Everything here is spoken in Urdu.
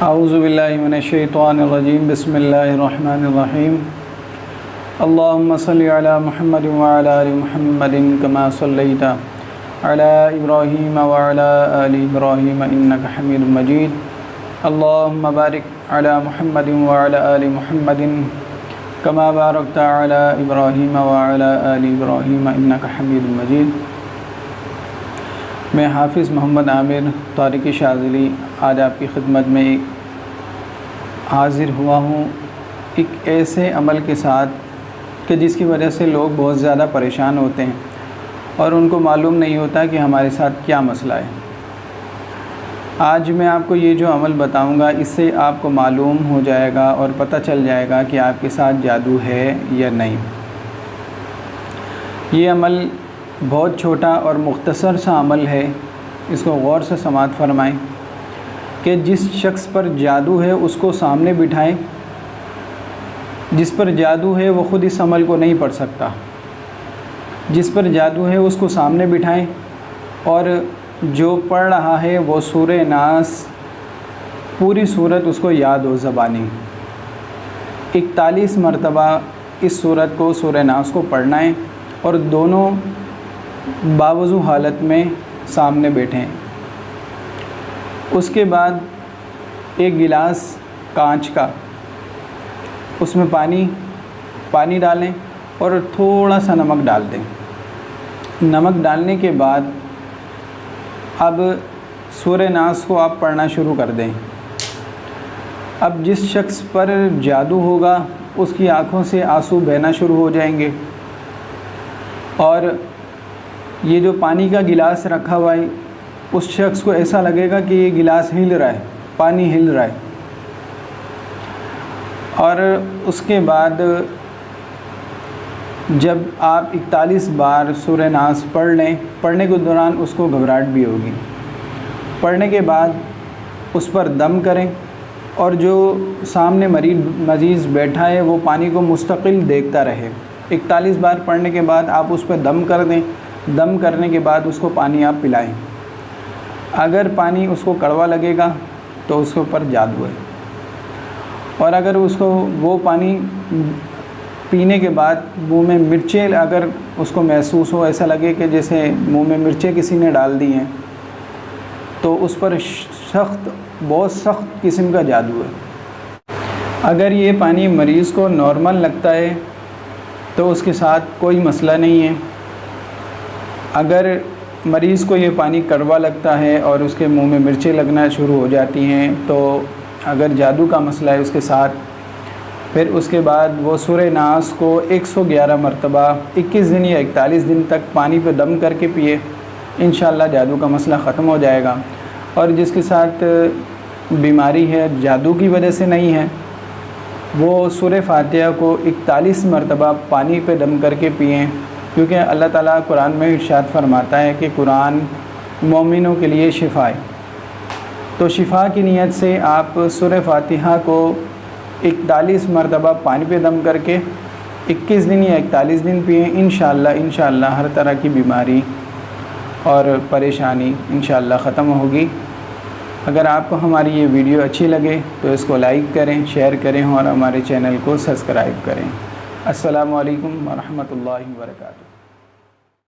اعوذ باللہ من الشیطان الرجیم بسم اللہ الرحمن الرحیم اللہم صلی علی محمد وعلی آل محمد کما صلیت علی ابراہیم وعلی آل ابراہیم انک حمید مجید اللہم بارک علی محمد وعلی آل محمد کما بارکت علی ابراہیم وعلی آل ابراہیم انک حمید مجید۔ میں حافظ محمد عامر طارق شاذلی آج آپ کی خدمت میں حاضر ہوا ہوں ایک ایسے عمل کے ساتھ کہ جس کی وجہ سے لوگ بہت زیادہ پریشان ہوتے ہیں اور ان کو معلوم نہیں ہوتا کہ ہمارے ساتھ کیا مسئلہ ہے۔ آج میں آپ کو یہ جو عمل بتاؤں گا اس سے آپ کو معلوم ہو جائے گا اور پتہ چل جائے گا کہ آپ کے ساتھ جادو ہے یا نہیں۔ یہ عمل بہت چھوٹا اور مختصر سا عمل ہے، اس کو غور سے سماعت فرمائیں کہ جس شخص پر جادو ہے اس کو سامنے بٹھائیں۔ جس پر جادو ہے وہ خود اس عمل کو نہیں پڑھ سکتا، جس پر جادو ہے اس کو سامنے بٹھائیں اور جو پڑھ رہا ہے وہ سورہ ناس پوری صورت اس کو یاد ہو زبانی۔ 41 مرتبہ اس صورت کو سورہ ناس کو پڑھنا ہے اور دونوں باوضو حالت میں سامنے بیٹھیں۔ اس کے بعد ایک گلاس کانچ کا، اس میں پانی ڈالیں اور تھوڑا سا نمک ڈال دیں۔ نمک ڈالنے کے بعد اب سورہ ناس کو آپ پڑھنا شروع کر دیں۔ اب جس شخص پر جادو ہوگا اس کی آنکھوں سے آنسو بہنا شروع ہو جائیں گے اور یہ جو پانی کا گلاس رکھا ہوا ہے اس شخص کو ایسا لگے گا کہ یہ گلاس ہل رہا ہے، پانی ہل رہا ہے۔ اور اس کے بعد جب آپ 41 بار سورہ ناس پڑھ لیں، پڑھنے کے دوران اس کو گھبراہٹ بھی ہوگی، پڑھنے کے بعد اس پر دم کریں اور جو سامنے مریض بیٹھا ہے وہ پانی کو مستقل دیکھتا رہے۔ 41 بار پڑھنے کے بعد آپ اس پہ دم کر دیں، دم کرنے کے بعد اس کو پانی آپ پلائیں۔ اگر پانی اس کو کڑوا لگے گا تو اس کے اوپر جادو ہے، اور اگر اس کو وہ پانی پینے کے بعد منہ میں مرچیں اگر اس کو محسوس ہو، ایسا لگے کہ جیسے منہ میں مرچیں کسی نے ڈال دی ہیں، تو اس پر بہت سخت قسم کا جادو ہے۔ اگر یہ پانی مریض کو نارمل لگتا ہے تو اس کے ساتھ کوئی مسئلہ نہیں ہے۔ اگر مریض کو یہ پانی کڑوا لگتا ہے اور اس کے منہ میں مرچیں لگنا شروع ہو جاتی ہیں تو اگر جادو کا مسئلہ ہے اس کے ساتھ، پھر اس کے بعد وہ سورہ ناس کو 111 مرتبہ 21 دن یا 41 دن تک پانی پہ دم کر کے پیے، انشاءاللہ جادو کا مسئلہ ختم ہو جائے گا۔ اور جس کے ساتھ بیماری ہے جادو کی وجہ سے نہیں ہے، وہ سورہ فاتحہ کو 41 مرتبہ پانی پہ دم کر کے پئیں، کیونکہ اللہ تعالیٰ قرآن میں ارشاد فرماتا ہے کہ قرآن مومنوں کے لیے شفا ہے۔ تو شفا کی نیت سے آپ سورہ فاتحہ کو 41 مرتبہ پانی پہ دم کر کے 21 دن یا 41 دن پئیں، انشاءاللہ ہر طرح کی بیماری اور پریشانی انشاءاللہ ختم ہوگی۔ اگر آپ کو ہماری یہ ویڈیو اچھی لگے تو اس کو لائک کریں، شیئر کریں اور ہمارے چینل کو سبسکرائب کریں۔ السلام علیکم ورحمۃ اللہ وبرکاتہ۔